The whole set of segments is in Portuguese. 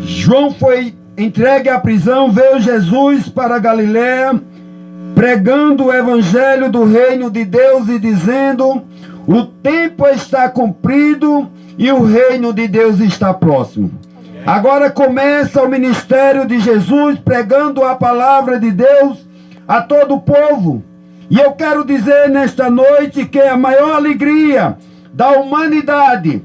João foi entregue à prisão, veio Jesus para a Galiléia, pregando o evangelho do reino de Deus e dizendo: o tempo está cumprido e o reino de Deus está próximo. Agora começa o ministério de Jesus, pregando a palavra de Deus a todo o povo. E eu quero dizer nesta noite que a maior alegria da humanidade,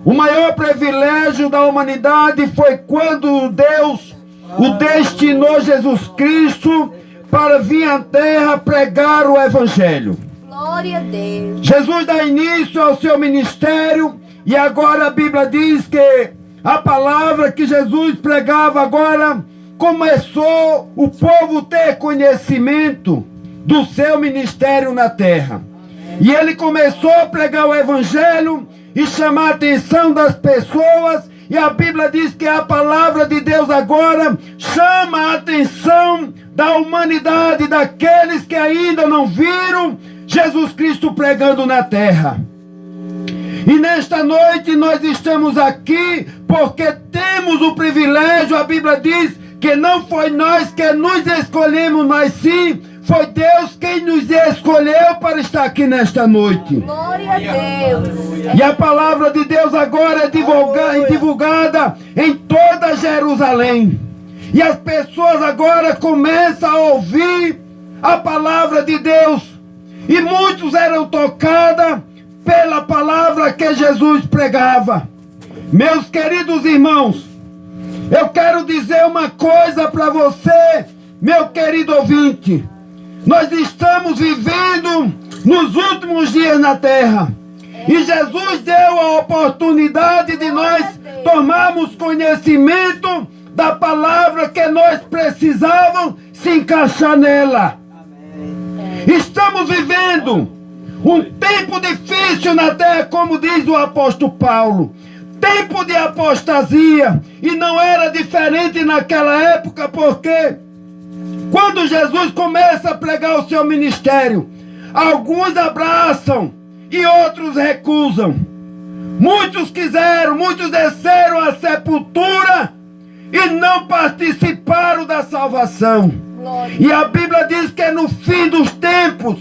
o maior privilégio da humanidade foi quando Deus o destinou, Jesus Cristo, para vir à terra pregar o evangelho. Glória a Deus. Jesus dá início ao seu ministério e agora a Bíblia diz que a palavra que Jesus pregava agora começou o povo ter conhecimento do seu ministério na terra. E ele começou a pregar o evangelho e chamar a atenção das pessoas. E a Bíblia diz que a palavra de Deus agora chama a atenção da humanidade, daqueles que ainda não viram Jesus Cristo pregando na terra. E nesta noite nós estamos aqui porque temos o privilégio, a Bíblia diz que não foi nós que nos escolhemos, mas sim foi Deus quem nos escolheu para estar aqui nesta noite. Glória a Deus. E a palavra de Deus agora é divulgada em toda Jerusalém. E as pessoas agora começam a ouvir a palavra de Deus. E muitos eram tocados pela palavra que Jesus pregava. Meus queridos irmãos, eu quero dizer uma coisa para você, meu querido ouvinte. Nós estamos vivendo nos últimos dias na terra. E Jesus deu a oportunidade de nós tomarmos conhecimento da palavra que nós precisávamos se encaixar nela. Estamos vivendo um tempo difícil na terra, como diz o apóstolo Paulo. Tempo de apostasia. E não era diferente naquela época, porque quando Jesus começa a pregar o seu ministério, alguns abraçam e outros recusam. Muitos quiseram, muitos desceram à sepultura e não participaram da salvação. Glória. E a Bíblia diz que no fim dos tempos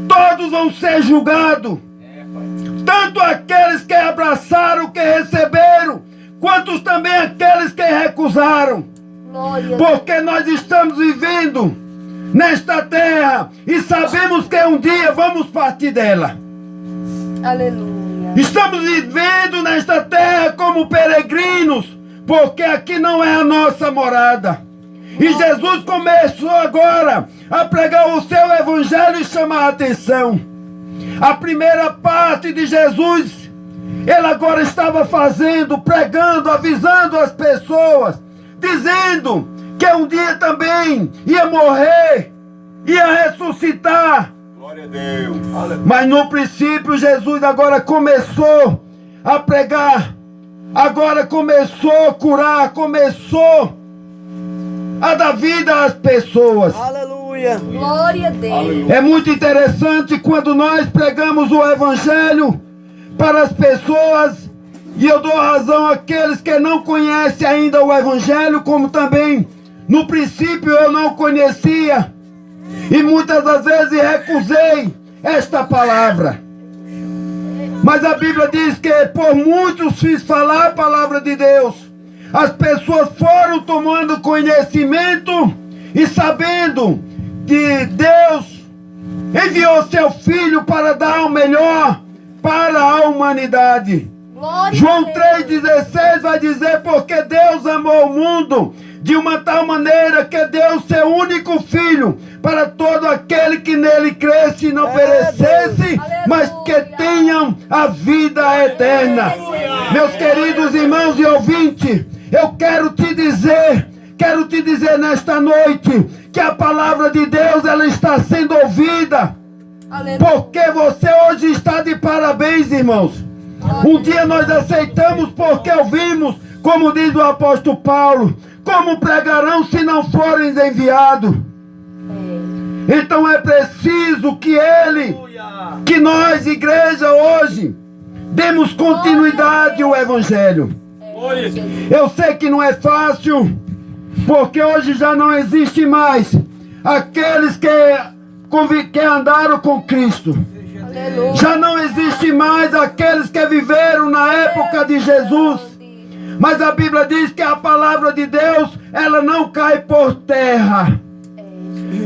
todos vão ser julgados. Tanto aqueles que abraçaram, que receberam, quanto também aqueles que recusaram. Glória. Porque nós estamos vivendo nesta terra e sabemos que um dia vamos partir dela. Aleluia. Estamos vivendo nesta terra como peregrinos, porque aqui não é a nossa morada. E Jesus começou agora a pregar o seu evangelho e chamar a atenção. A primeira parte de Jesus, ele agora estava fazendo, pregando, avisando as pessoas, dizendo que um dia também ia morrer, ia ressuscitar. Glória a Deus. Mas no princípio Jesus agora começou a pregar, agora começou a curar, começou a dar vida às pessoas. Aleluia. Glória a Deus. É muito interessante quando nós pregamos o evangelho para as pessoas, e eu dou razão àqueles que não conhecem ainda o evangelho, como também no princípio eu não conhecia, e muitas das vezes recusei esta palavra. Mas a Bíblia diz que por muitos fiz falar a palavra de Deus. As pessoas foram tomando conhecimento e sabendo que Deus enviou seu Filho para dar o melhor para a humanidade. Glória João a Deus. 3,16 vai dizer: porque Deus amou o mundo de uma tal maneira que deu seu único Filho para todo aquele que nele cresce e não perecesse, mas que tenham a vida eterna. Meus queridos irmãos e ouvintes, eu quero te dizer nesta noite que a palavra de Deus ela está sendo ouvida. Aleluia. Porque você hoje está de parabéns, irmãos. Um dia nós aceitamos porque ouvimos, como diz o apóstolo Paulo: como pregarão se não forem enviados? Então é preciso que nós, igreja, hoje, demos continuidade ao evangelho. Eu sei que não é fácil, porque hoje já não existe mais aqueles que andaram com Cristo. Aleluia. Já não existe mais aqueles que viveram na época de Jesus. Mas a Bíblia diz que a palavra de Deus, ela não cai por terra.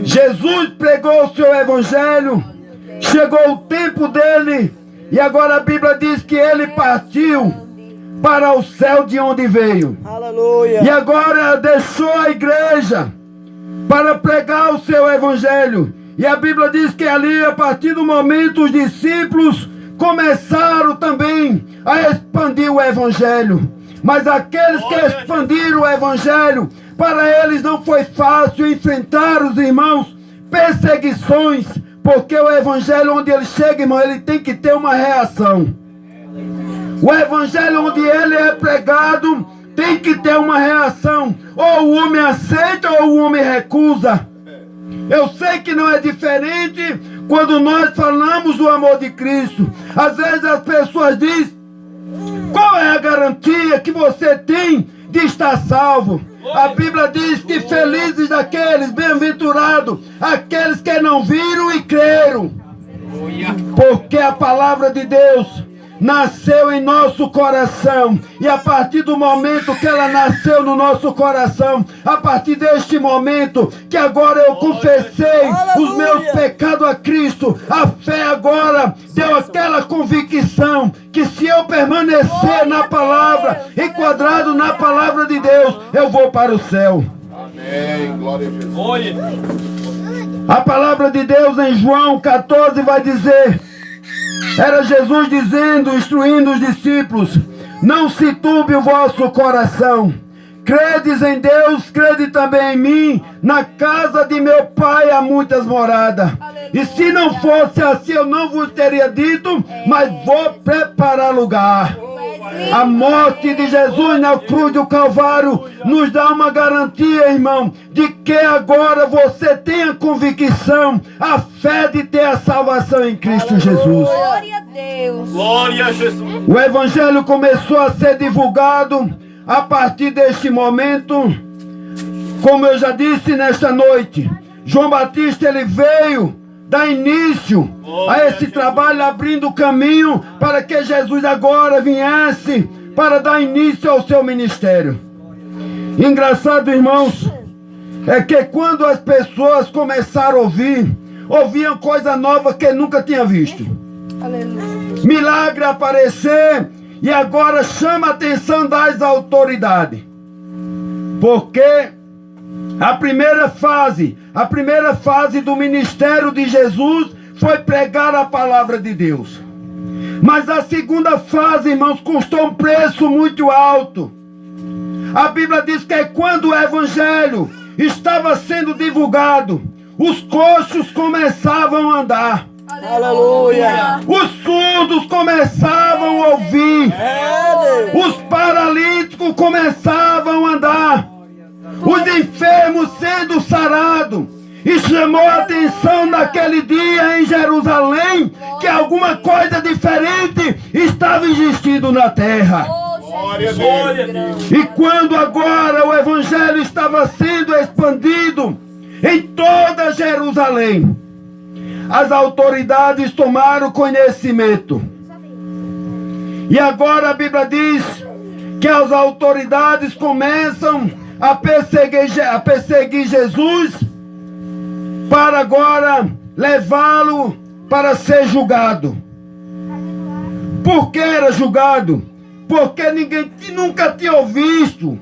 Jesus pregou o seu evangelho, chegou o tempo dele, e agora a Bíblia diz que ele partiu para o céu de onde veio. Aleluia. E agora deixou a igreja para pregar o seu evangelho. E a Bíblia diz que ali, a partir do momento, os discípulos começaram também a expandir o evangelho. Mas aqueles que expandiram o evangelho, para eles não foi fácil enfrentar, os irmãos, perseguições, porque o evangelho, onde ele chega, irmão, ele tem que ter uma reação. O evangelho, onde ele é pregado, tem que ter uma reação. Ou o homem aceita ou o homem recusa. Eu sei que não é diferente quando nós falamos do amor de Cristo. Às vezes as pessoas dizem: qual é a garantia que você tem de estar salvo? A Bíblia diz que felizes daqueles, bem-aventurados, aqueles que não viram e creram. Porque a palavra de Deus nasceu em nosso coração, e a partir do momento que ela nasceu no nosso coração, a partir deste momento que agora eu confessei os meus pecados a Cristo, a fé agora deu aquela convicção que se eu permanecer na palavra, enquadrado na palavra de Deus, eu vou para o céu. Amém, glória a Jesus. A palavra de Deus em João 14 vai dizer: era Jesus dizendo, instruindo os discípulos: não se turbe o vosso coração. Credes em Deus, crede também em mim. Na casa de meu pai há muitas moradas. E se não fosse assim, eu não vos teria dito, mas vou preparar lugar. A morte de Jesus na cruz do Calvário nos dá uma garantia, irmão, de que agora você tem a convicção, a fé de ter a salvação em Cristo Jesus. Glória a Deus. Glória a Jesus. O evangelho começou a ser divulgado a partir deste momento. Como eu já disse nesta noite, João Batista, ele veio dar início a esse trabalho, abrindo o caminho para que Jesus agora viesse para dar início ao seu ministério. Engraçado, irmãos, é que quando as pessoas começaram a ouviam coisa nova que nunca tinha visto. Aleluia. Milagre aparecer, e agora chama a atenção das autoridades. Porque a primeira fase do ministério de Jesus foi pregar a palavra de Deus. Mas a segunda fase, irmãos, custou um preço muito alto. A Bíblia diz que quando o evangelho estava sendo divulgado, os coxos começavam a andar. Aleluia. Os surdos começavam a ouvir. Os paralíticos começavam a andar. Os enfermos sendo sarados. E chamou a atenção naquele dia em Jerusalém que alguma coisa diferente estava existindo na terra. Glória a Deus. E quando agora o evangelho estava sendo expandido em toda Jerusalém, as autoridades tomaram conhecimento. E agora a Bíblia diz que as autoridades começam a perseguir Jesus, para agora levá-lo para ser julgado. Por que era julgado? Porque ninguém nunca tinha ouvido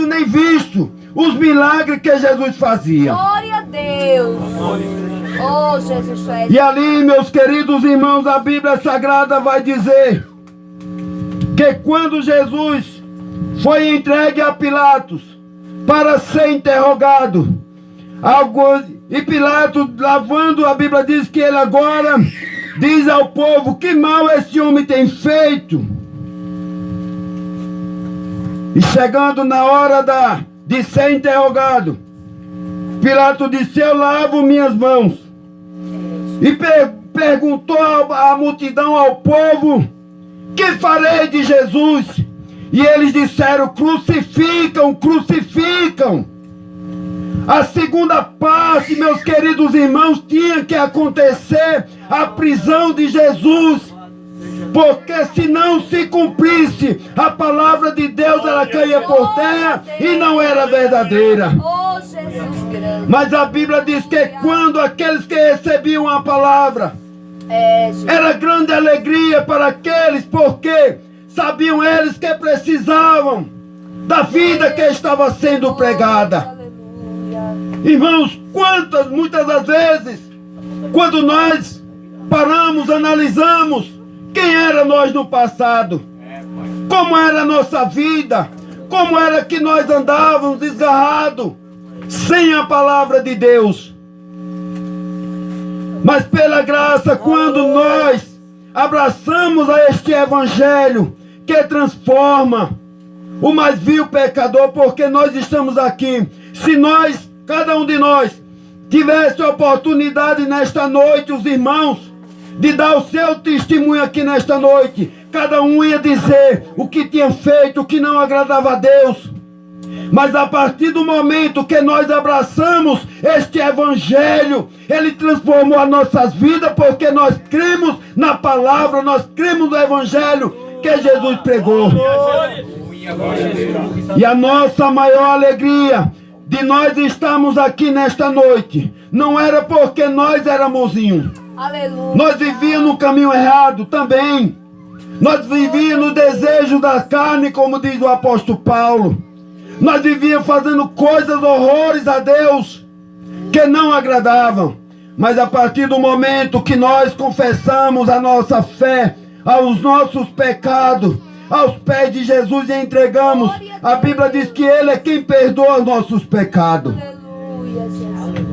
nem visto os milagres que Jesus fazia. Glória a Deus. Oh, Jesus é. E ali, meus queridos irmãos, a Bíblia Sagrada vai dizer que quando Jesus foi entregue a Pilatos para ser interrogado, e Pilatos, lavando, a Bíblia diz que ele agora diz ao povo: que mal esse homem tem feito? E chegando na hora de ser interrogado, Pilatos disse: eu lavo minhas mãos. E perguntou à multidão, ao povo: que farei de Jesus? E eles disseram: crucificam, crucificam. A segunda parte, meus queridos irmãos, tinha que acontecer a prisão de Jesus. Porque se não se cumprisse, a palavra de Deus ela caía por terra e não era verdadeira. Oh, Jesus grande. Mas a Bíblia diz que quando aqueles que recebiam a palavra, era grande alegria para aqueles, porque sabiam eles que precisavam da vida que estava sendo pregada. Aleluia. Irmãos, muitas das vezes, quando nós paramos, analisamos quem era nós no passado, como era a nossa vida, como era que nós andávamos desgarrados, sem a palavra de Deus. Mas pela graça, quando nós abraçamos a este evangelho que transforma o mais vil pecador, porque nós estamos aqui. Se nós, cada um de nós, tivesse a oportunidade nesta noite, os irmãos, de dar o seu testemunho aqui nesta noite, cada um ia dizer o que tinha feito, o que não agradava a Deus. Mas a partir do momento que nós abraçamos este evangelho, ele transformou as nossas vidas, porque nós cremos na palavra, nós cremos no evangelho que Jesus pregou. E a nossa maior alegria de nós estarmos aqui nesta noite não era porque nós éramos bonzinhos. Aleluia. Nós vivíamos no caminho errado também. Nós vivíamos no desejo da carne, como diz o apóstolo Paulo. Nós vivíamos fazendo coisas, horrores a Deus, que não agradavam. Mas a partir do momento que nós confessamos a nossa fé, aos nossos pecados, aos pés de Jesus e entregamos, a Bíblia diz que Ele é quem perdoa os nossos pecados. Aleluia, Jesus.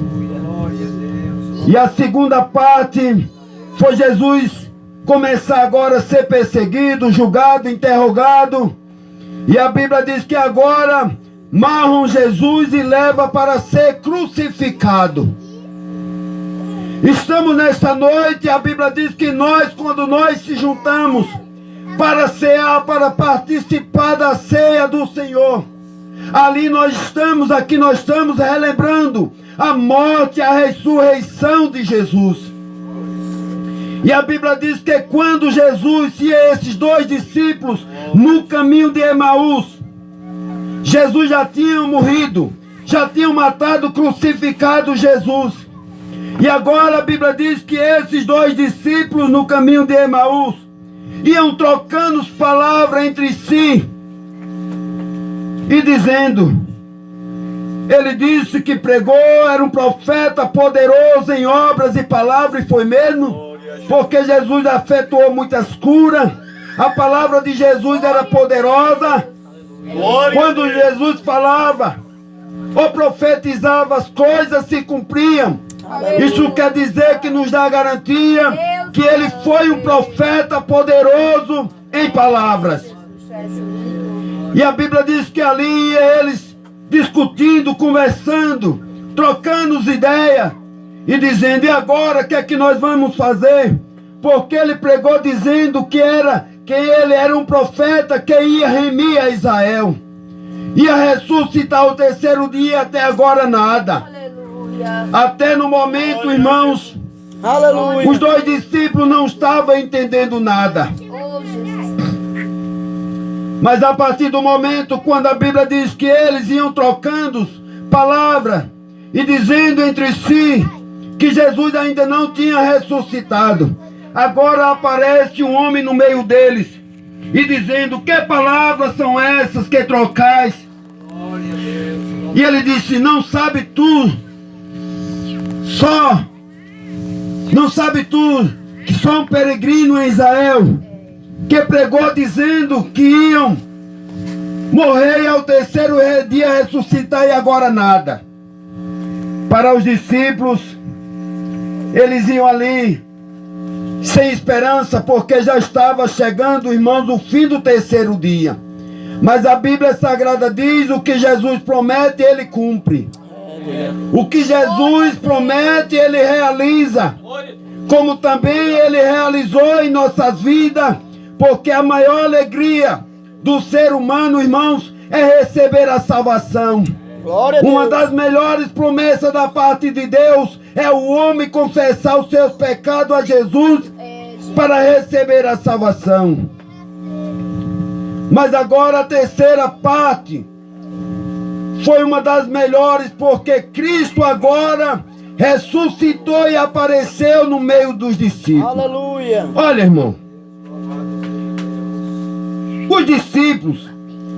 E a segunda parte foi Jesus começar agora a ser perseguido, julgado, interrogado. E a Bíblia diz que agora amarram Jesus e leva para ser crucificado. Estamos nesta noite, a Bíblia diz que nós, quando nós se juntamos para cear, para participar da ceia do Senhor, ali nós estamos, aqui nós estamos relembrando a morte e a ressurreição de Jesus. E a Bíblia diz que quando Jesus e esses dois discípulos no caminho de Emaús, Jesus já tinha morrido, já tinham matado, crucificado Jesus. E agora a Bíblia diz que esses dois discípulos no caminho de Emaús iam trocando palavras entre si e dizendo: ele disse que pregou, era um profeta poderoso em obras e palavras, e foi mesmo, porque Jesus efetuou muitas curas. A palavra de Jesus era poderosa. Quando Jesus falava ou profetizava, as coisas se cumpriam. Isso quer dizer que nos dá garantia que ele foi um profeta poderoso em palavras. E a Bíblia diz que ali eles discutindo, conversando, trocando ideias e dizendo: e agora o que é que nós vamos fazer? Porque ele pregou dizendo que ele era um profeta que ia remir a Israel, ia ressuscitar o terceiro dia, até agora nada. Aleluia. Até no momento, irmãos, Aleluia. os dois discípulos não estavam entendendo nada. Oh, Jesus. Mas a partir do momento quando a Bíblia diz que eles iam trocando palavras e dizendo entre si que Jesus ainda não tinha ressuscitado, agora aparece um homem no meio deles e dizendo: que palavras são essas que trocais? E ele disse: não sabe tu que sou um peregrino em Israel, que pregou dizendo que iam morrer e ao terceiro dia ressuscitar, e agora nada. Para os discípulos, eles iam ali sem esperança, porque já estava chegando, irmãos, o fim do terceiro dia. Mas a Bíblia Sagrada diz: o que Jesus promete, ele cumpre. O que Jesus promete, ele realiza. Como também ele realizou em nossas vidas, porque a maior alegria do ser humano, irmãos, é receber a salvação. Glória a Deus. Uma das melhores promessas da parte de Deus é o homem confessar os seus pecados a Jesus para receber a salvação. Mas agora a terceira parte foi uma das melhores, porque Cristo agora ressuscitou e apareceu no meio dos discípulos. Aleluia. Olha, irmão, os discípulos,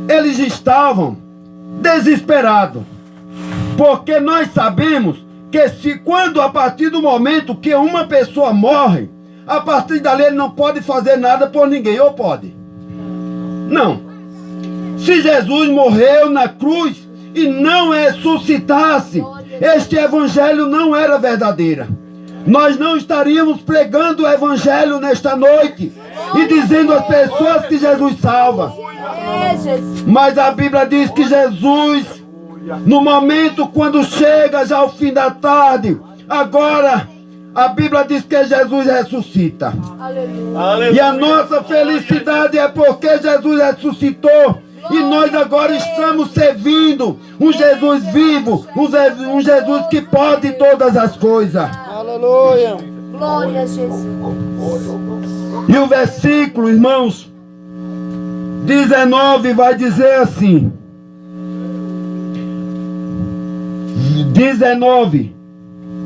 eles estavam desesperados, porque nós sabemos que quando a partir do momento que uma pessoa morre, a partir dali ele não pode fazer nada por ninguém, ou pode? Não. Se Jesus morreu na cruz e não ressuscitasse, este evangelho não era verdadeiro. Nós não estaríamos pregando o evangelho nesta noite e dizendo às pessoas que Jesus salva. Mas a Bíblia diz que Jesus, no momento quando chega já ao fim da tarde, agora a Bíblia diz que Jesus ressuscita. Aleluia. E a nossa felicidade é porque Jesus ressuscitou. E nós agora estamos servindo um Jesus vivo, um Jesus que pode todas as coisas. Aleluia. Glória a Jesus. E o versículo, irmãos, 19 vai dizer assim. 19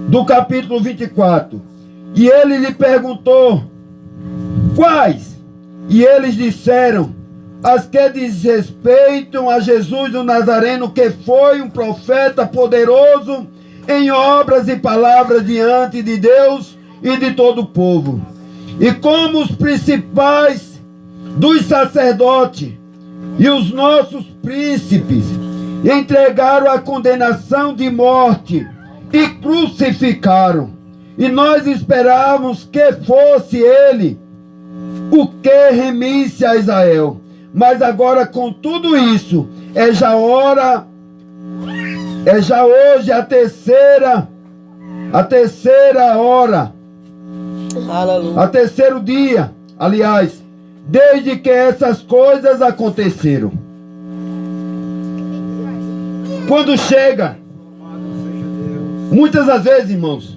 do capítulo 24. E ele lhe perguntou: quais? E eles disseram: as que desrespeitam a Jesus o Nazareno, que foi um profeta poderoso em obras e palavras diante de Deus e de todo o povo. E como os principais dos sacerdotes e os nossos príncipes entregaram a condenação de morte e crucificaram. E nós esperávamos que fosse ele o que remisse a Israel. Mas agora, com tudo isso, é já hoje a terceira hora, Aleluia. a terceiro dia, aliás, desde que essas coisas aconteceram. Quando chega, muitas das vezes, irmãos,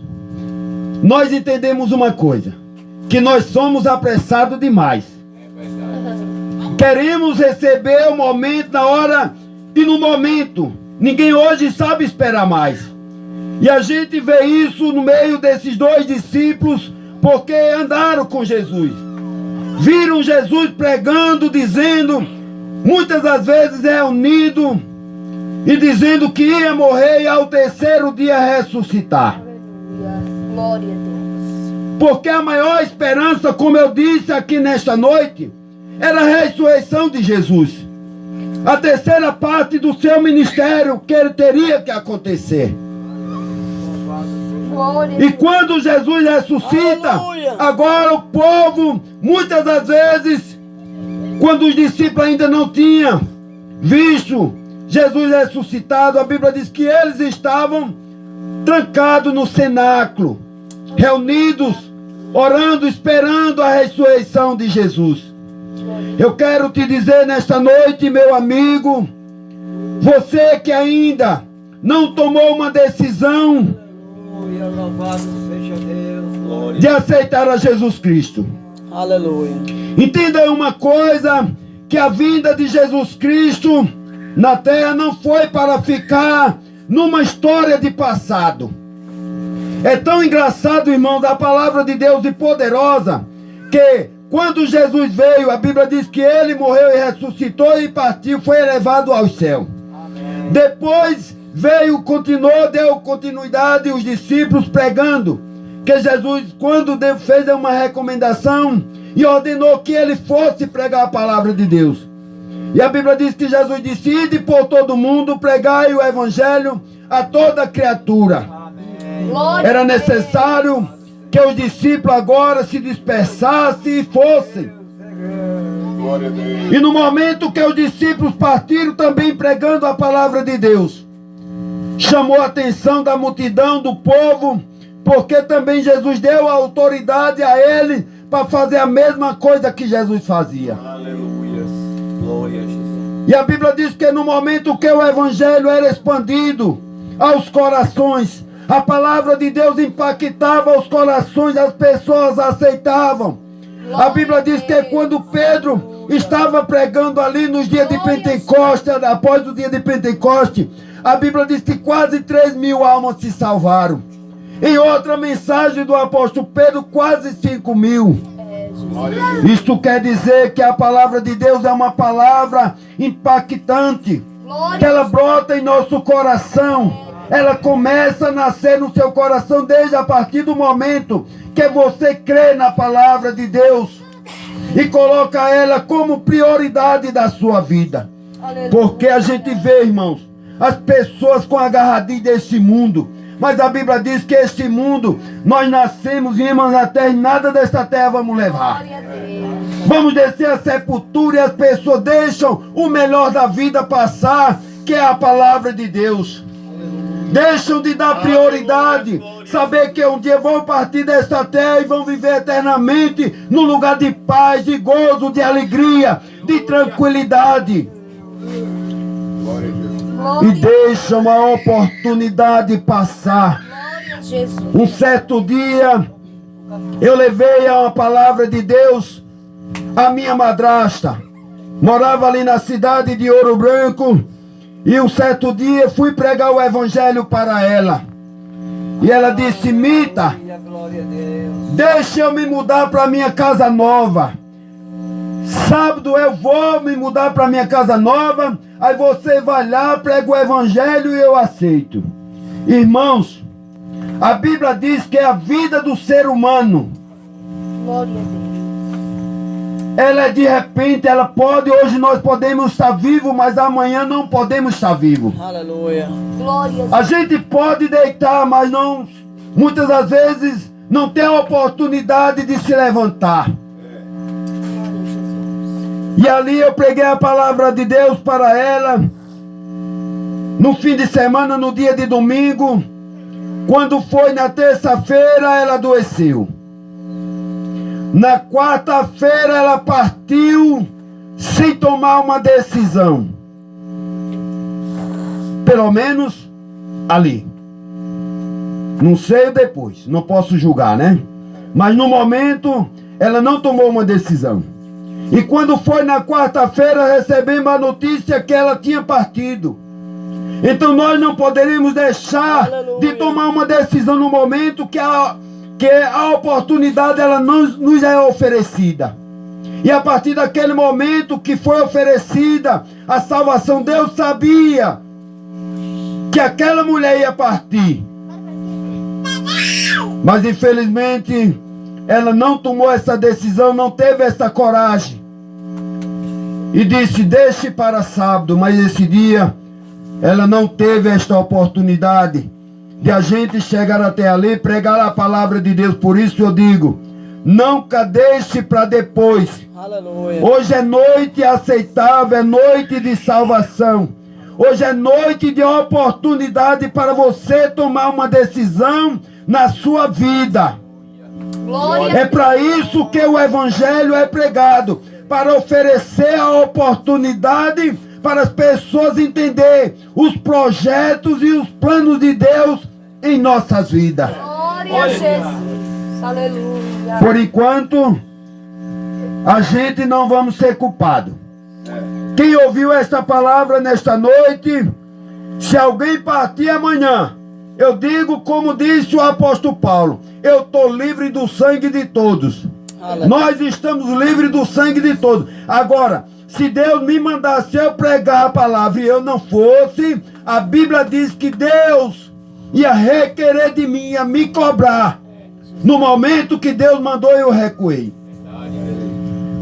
nós entendemos uma coisa, que nós somos apressados demais. Queremos receber o momento, na hora e no momento. Ninguém hoje sabe esperar mais. E a gente vê isso no meio desses dois discípulos, porque andaram com Jesus. Viram Jesus pregando, dizendo, muitas das vezes reunido, e dizendo que ia morrer e ao terceiro dia ressuscitar. Glória a Deus. Porque a maior esperança, como eu disse aqui nesta noite, era a ressurreição de Jesus. A terceira parte do seu ministério que ele teria que acontecer. E quando Jesus ressuscita, Aleluia. agora o povo, muitas das vezes, quando os discípulos ainda não tinham visto Jesus ressuscitado, a Bíblia diz que eles estavam trancados no cenáculo, reunidos, orando, esperando a ressurreição de Jesus. Eu quero te dizer nesta noite, meu amigo, você que ainda não tomou uma decisão de aceitar a Jesus Cristo. Aleluia. Entenda uma coisa, que a vinda de Jesus Cristo na terra não foi para ficar numa história de passado. É tão engraçado, irmãos, a palavra de Deus e poderosa, que quando Jesus veio, a Bíblia diz que ele morreu e ressuscitou e partiu, foi elevado ao céu. Amém. Depois veio, continuou, deu continuidade os discípulos pregando, que Jesus, quando fez uma recomendação e ordenou que ele fosse pregar a palavra de Deus. E a Bíblia diz que Jesus disse: ide por todo mundo, pregai o evangelho a toda criatura. Amém. Era necessário que os discípulos agora se dispersassem e fossem. E no momento que os discípulos partiram também pregando a palavra de Deus, chamou a atenção da multidão, do povo, porque também Jesus deu a autoridade a ele para fazer a mesma coisa que Jesus fazia. Aleluia. E a Bíblia diz que no momento que o Evangelho era expandido aos corações, a palavra de Deus impactava os corações, as pessoas aceitavam. A Bíblia diz que quando Pedro estava pregando ali nos dias de Pentecoste, após o dia de Pentecoste, a Bíblia diz que quase 3.000 almas se salvaram. Em outra mensagem do apóstolo Pedro, quase 5.000. Isto quer dizer que a palavra de Deus é uma palavra impactante, que ela brota em nosso coração. Ela começa a nascer no seu coração desde a partir do momento que você crê na palavra de Deus e coloca ela como prioridade da sua vida. Porque a gente vê, irmãos, as pessoas com agarradinho desse mundo. Mas a Bíblia diz que este mundo, nós nascemos, viemos na terra e nada desta terra vamos levar. Vamos descer a sepultura e as pessoas deixam o melhor da vida passar, que é a palavra de Deus. Deixam de dar prioridade, saber que um dia vão partir desta terra e vão viver eternamente num lugar de paz, de gozo, de alegria, de tranquilidade. E deixam a oportunidade passar. Um certo dia, eu levei a palavra de Deus à minha madrasta. Morava ali na cidade de Ouro Branco. E um certo dia fui pregar o evangelho para ela. E ela disse: Mita, deixa eu me mudar para minha casa nova. Sábado eu vou me mudar para minha casa nova. Aí você vai lá, prega o evangelho e eu aceito. Irmãos, a Bíblia diz que a vida do ser humano, Glória a Deus. ela é de repente, ela pode, hoje nós podemos estar vivos, mas amanhã não podemos estar vivos. Aleluia. Glória a Deus. A gente pode deitar, mas não, muitas das vezes não tem a oportunidade de se levantar. E ali eu preguei a palavra de Deus para ela. No fim de semana, no dia de domingo. Quando foi na terça-feira, ela adoeceu. Na quarta-feira, ela partiu sem tomar uma decisão. Pelo menos ali. Não sei depois, não posso julgar, né? Mas no momento, ela não tomou uma decisão. E quando foi na quarta-feira, recebemos a notícia que ela tinha partido. Então nós não poderíamos deixar de tomar uma decisão no momento que a oportunidade ela nos é oferecida. E a partir daquele momento que foi oferecida a salvação, Deus sabia que aquela mulher ia partir. Mas infelizmente ela não tomou essa decisão, não teve essa coragem. E disse: deixe para sábado. Mas esse dia ela não teve esta oportunidade de a gente chegar até ali e pregar a palavra de Deus. Por isso eu digo: nunca deixe para depois. Aleluia. Hoje é noite aceitável, é noite de salvação. Hoje é noite de oportunidade para você tomar uma decisão na sua vida. Glória. É para isso que o evangelho é pregado, para oferecer a oportunidade para as pessoas entenderem os projetos e os planos de Deus em nossas vidas. Glória a Jesus. Aleluia. Por enquanto, a gente não vamos ser culpado. Quem ouviu esta palavra nesta noite, se alguém partir amanhã, eu digo como disse o apóstolo Paulo: eu estou livre do sangue de todos. Aleluia. Nós estamos livres do sangue de todos. Agora, se Deus me mandasse eu pregar a palavra e eu não fosse, a Bíblia diz que Deus ia requerer de mim, ia me cobrar. No momento que Deus mandou, eu recuei.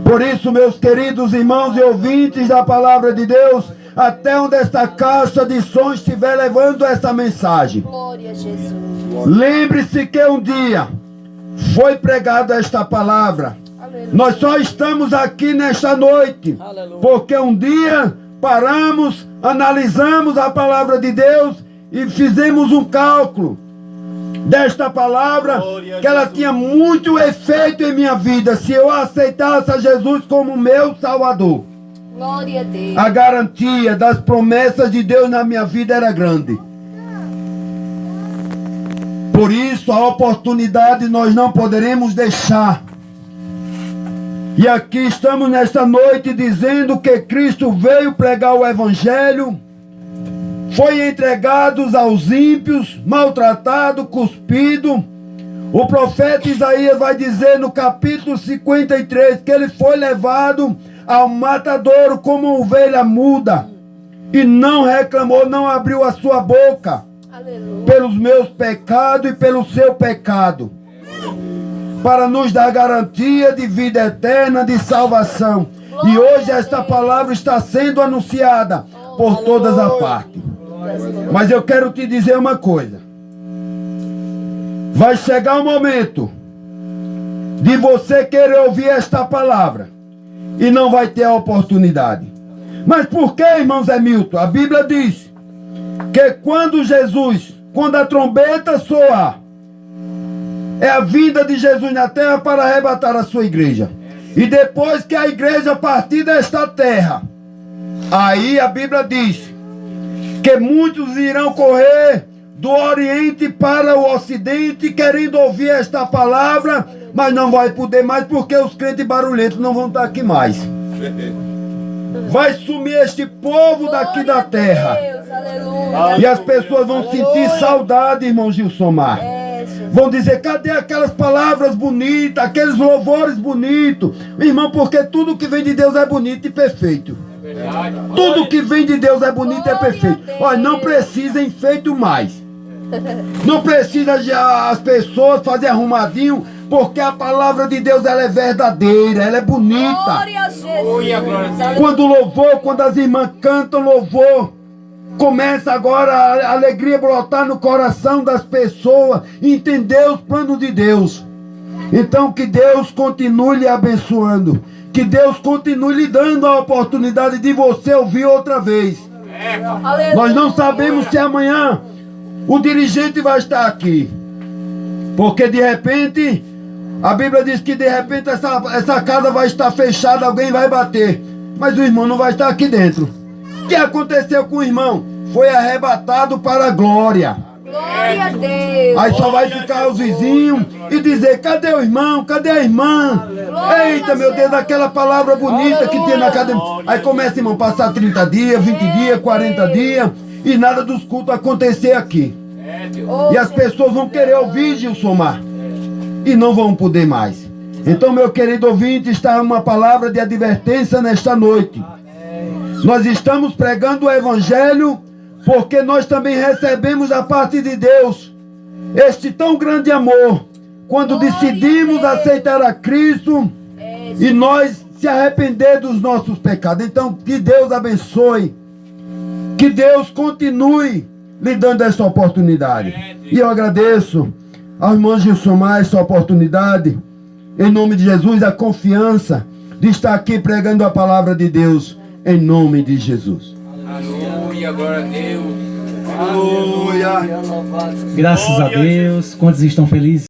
Por isso, meus queridos irmãos e ouvintes da palavra de Deus, até onde esta caixa de som estiver levando essa mensagem, Glória a Jesus. lembre-se que um dia foi pregada esta palavra. Aleluia. Nós só estamos aqui nesta noite Aleluia. porque um dia paramos, analisamos a palavra de Deus e fizemos um cálculo desta palavra, que ela tinha muito efeito em minha vida se eu aceitasse a Jesus como meu Salvador. Glória a Deus. A garantia das promessas de Deus na minha vida era grande. Por isso, a oportunidade nós não poderemos deixar. E aqui estamos nesta noite dizendo que Cristo veio pregar o Evangelho, foi entregado aos ímpios, maltratado, cuspido. O profeta Isaías vai dizer no capítulo 53 que ele foi levado ao matadouro como ovelha muda e não reclamou, não abriu a sua boca. Aleluia. Pelos meus pecados e pelo seu pecado, para nos dar garantia de vida eterna, de salvação. E hoje esta palavra está sendo anunciada por todas as partes. Mas eu quero te dizer uma coisa. Vai chegar o momento de você querer ouvir esta palavra e não vai ter a oportunidade. Mas por que, irmão Zé Milton? A Bíblia diz que quando a trombeta soar, é a vinda de Jesus na terra para arrebatar a sua igreja. E depois que a igreja partir desta terra, aí a Bíblia diz que muitos irão correr do Oriente para o Ocidente, querendo ouvir esta palavra, mas não vai poder mais, porque os crentes barulhentos não vão estar aqui mais. Vai sumir este povo daqui da terra. Deus, aleluia. E as pessoas vão sentir saudade, irmão Gilsomar. Vão dizer, cadê aquelas palavras bonitas, aqueles louvores bonitos? Irmão, porque tudo que vem de Deus é bonito e perfeito. Tudo que vem de Deus é bonito e é perfeito. Olha, não precisa enfeito mais. Não precisa já as pessoas fazer arrumadinho, porque a palavra de Deus ela é verdadeira, ela é bonita. Glória a Jesus. Quando louvor, quando as irmãs cantam louvor, começa agora a alegria brotar no coração das pessoas, entender os planos de Deus. Então que Deus continue lhe abençoando, que Deus continue lhe dando a oportunidade de você ouvir outra vez. Aleluia. Nós não sabemos se amanhã o dirigente vai estar aqui, porque de repente a Bíblia diz que de repente essa casa vai estar fechada, alguém vai bater, mas o irmão não vai estar aqui dentro. O que aconteceu com o irmão? Foi arrebatado para a glória. Glória a Deus. Aí só vai ficar os vizinhos e dizer, cadê o irmão? Cadê a irmã? Eita, meu Deus, aquela palavra bonita que tinha na academia. Aí começa, irmão, passar 30 dias, 20 dias, 40 dias e nada dos cultos acontecer aqui. E as pessoas vão querer ouvir, Gilsomar, e não vão poder mais. Então, meu querido ouvinte, está uma palavra de advertência nesta noite. Nós estamos pregando o Evangelho porque nós também recebemos da parte de Deus este tão grande amor, quando decidimos aceitar a Cristo e nós se arrepender dos nossos pecados. Então, que Deus abençoe, que Deus continue lhe dando essa oportunidade. E eu agradeço ao irmão Gilsomar essa oportunidade, em nome de Jesus, a confiança de estar aqui pregando a palavra de Deus, em nome de Jesus. Aleluia, glória a Deus. Aleluia. Graças a Deus. Quantos estão felizes?